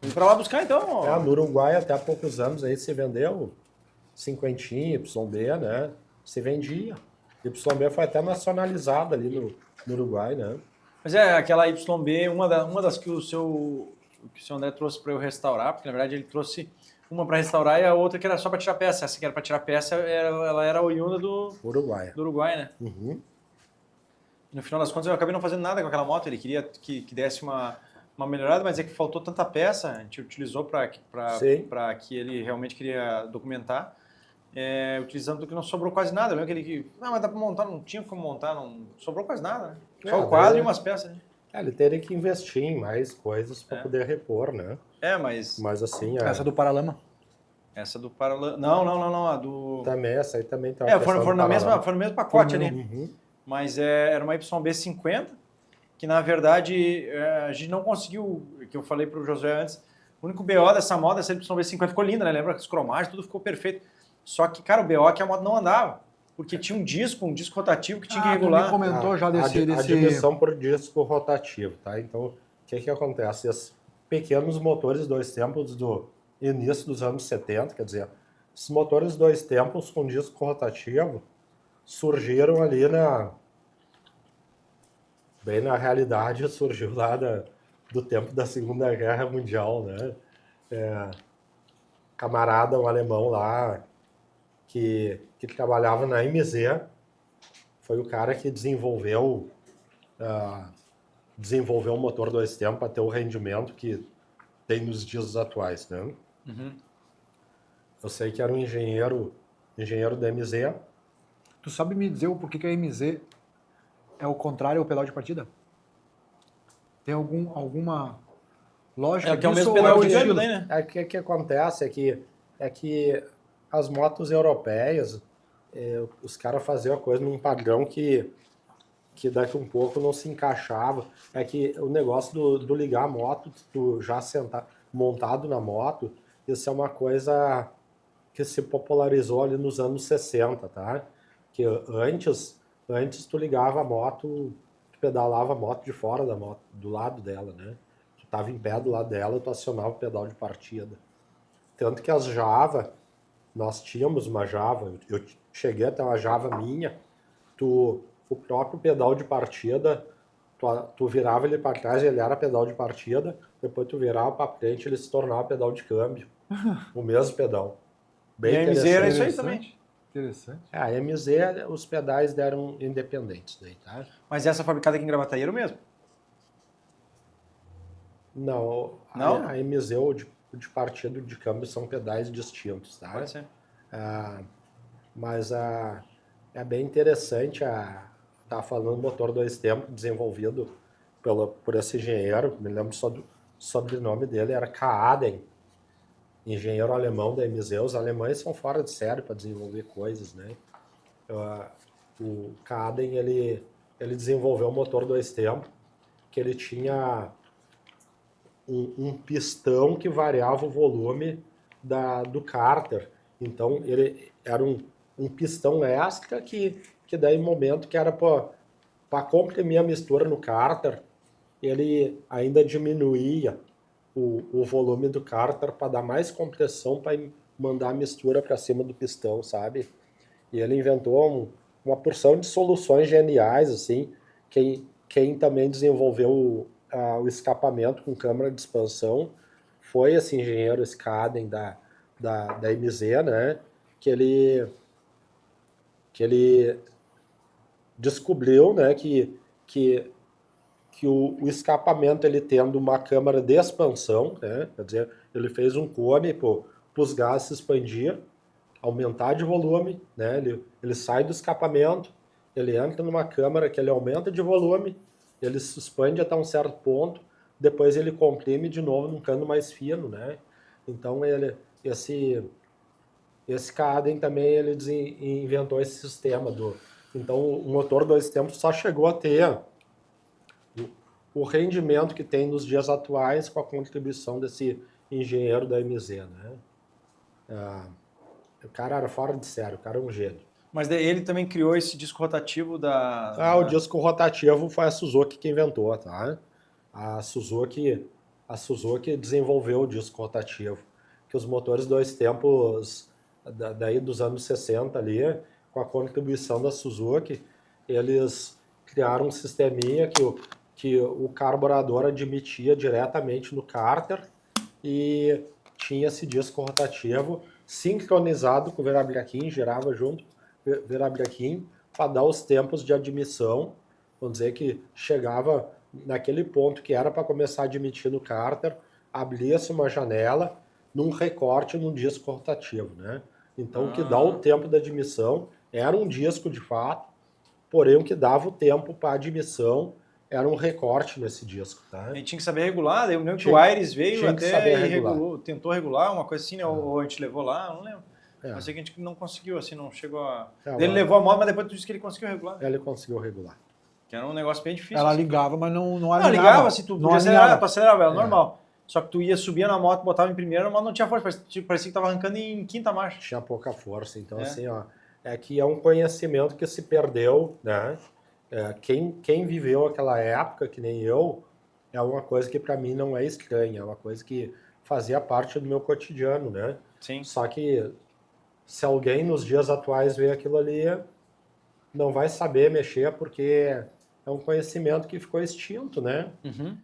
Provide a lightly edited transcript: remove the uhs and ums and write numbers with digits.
Vem pra lá buscar então. No Uruguai até há poucos anos aí se vendeu cinquentinha, YB, né? Se vendia. YB foi até nacionalizada ali no Uruguai, né? Mas é aquela YB, uma das que o seu André trouxe para eu restaurar, porque na verdade ele trouxe uma para restaurar e a outra que era só para tirar peça. Essa que era para tirar peça, ela era oriunda do Uruguai. Uruguai, né? Uhum. E no final das contas eu acabei não fazendo nada com aquela moto, ele queria que desse uma melhorada, mas é que faltou tanta peça, a gente utilizou para que ele realmente queria documentar. Utilizando que não sobrou quase nada. Eu lembro que ele não, mas dá para montar, não tinha como montar, não sobrou quase nada, né? Só o quadro e umas peças, né? Ele teria que investir em mais coisas para poder repor, né? Mas assim... Essa do Paralama? Essa do Paralama... Não, a do... Também, essa aí também tem uma foi no mesmo pacote ali. Uhum. Mas era uma YB50, que na verdade a gente não conseguiu, que eu falei para o Josué antes, o único BO dessa moto, essa YB50 ficou linda, né? Lembra que as cromagens, tudo ficou perfeito. Só que, cara, o BO é que a moto não andava. Porque tinha um disco rotativo que tinha que regular. Tu me comentou já desse... A dimensão por disco rotativo, tá? Então, o que acontece? Esses pequenos motores dois tempos do início dos anos 70, quer dizer, esses motores dois tempos com disco rotativo surgiram ali bem na realidade, surgiu lá do tempo da Segunda Guerra Mundial, né? Camarada, um alemão lá, que trabalhava na MZ, foi o cara que desenvolveu o motor dois tempos para ter o rendimento que tem nos dias atuais, né? Uhum. Eu sei que era um engenheiro da MZ. Tu sabe me dizer o porquê que a MZ é o contrário ao pedal de partida? Tem alguma lógica que é o mesmo disso, pedal ou de é o câmbio, estilo? né? O que acontece é que as motos europeias, os caras faziam a coisa num padrão que daqui um pouco não se encaixava. É que o negócio do ligar a moto, tu já sentar montado na moto, isso é uma coisa que se popularizou ali nos anos 60, tá? Que antes tu ligava a moto, tu pedalava a moto de fora da moto, do lado dela, né? Tu tava em pé do lado dela, tu acionava o pedal de partida. Tanto que as Java, nós tínhamos uma Java, eu cheguei até uma Java minha, o próprio pedal de partida, tu virava ele para trás, ele era pedal de partida, depois tu virava para frente, ele se tornava pedal de câmbio. O mesmo pedal. Bem e a MZ era isso aí também. Interessante. A MZ, os pedais deram independentes daí, tá? Mas essa fabricada aqui em Gravataí era o mesmo? Não? A MZ, o de partida e de câmbio são pedais distintos, tá? Pode ser. Mas é bem interessante tá falando motor dois tempos desenvolvido por esse engenheiro, me lembro só do sobrenome dele, era Kaaden, engenheiro alemão da MZ. Os alemães são fora de série para desenvolver coisas, né? O Kaaden, ele desenvolveu um motor dois tempos que ele tinha um pistão que variava o volume do cárter. Então, ele era um pistão extra que daí, no momento que era para comprimir a mistura no cárter, ele ainda diminuía o volume do cárter para dar mais compressão para mandar a mistura para cima do pistão, sabe? E ele inventou uma porção de soluções geniais, assim. Quem também desenvolveu o escapamento com câmara de expansão foi esse engenheiro Skaden da MZ, né? Que ele descobriu, né, que o escapamento, ele tendo uma câmara de expansão, né, quer dizer, ele fez um cone para os gases se expandir, aumentar de volume, né, ele sai do escapamento, ele entra numa câmara que ele aumenta de volume, ele se expande até um certo ponto, depois ele comprime de novo num cano mais fino, né? Então esse Kaaden também ele inventou esse sistema então o motor dois tempos só chegou a ter o rendimento que tem nos dias atuais com a contribuição desse engenheiro da MZ, né? O cara era fora de sério, o cara é um gênio. Mas ele também criou esse disco rotativo o disco rotativo foi a Suzuki que inventou, tá? A Suzuki a Suzuki desenvolveu o disco rotativo, que os motores 2 tempos daí dos anos 60 ali, com a contribuição da Suzuki, eles criaram um sisteminha que o carburador admitia diretamente no cárter e tinha esse disco rotativo sincronizado com o virabrequim, girava junto com o virabrequim para dar os tempos de admissão. Vamos dizer que chegava naquele ponto que era para começar a admitir no cárter, abria-se uma janela num recorte num disco rotativo, né? Então o que dá o tempo da admissão era um disco de fato, porém o que dava o tempo para admissão era um recorte nesse disco, tá? A gente tinha que saber regular, daí eu lembro que o Aires veio até e tentou regular, uma coisa assim, né? Ou a gente levou lá, não lembro. Mas sei que a gente não conseguiu, assim, não chegou a... Ele levou a moto, mas depois tu disse que ele conseguiu regular. Ele conseguiu regular. Que era um negócio bem difícil. Ela assim, ligava, mas não alinhava. Não, ligava, assim, tu acelerava ela, É. normal. Só que tu ia subir na moto, botava em primeira, a moto não tinha força, parecia que tava arrancando em quinta marcha. Tinha pouca força, então assim, ó, é que é um conhecimento que se perdeu, né? Quem viveu aquela época, que nem eu, é uma coisa que para mim não é estranha, é uma coisa que fazia parte do meu cotidiano, né? Sim. Só que se alguém nos dias atuais vê aquilo ali, não vai saber mexer porque é um conhecimento que ficou extinto, né? Uhum.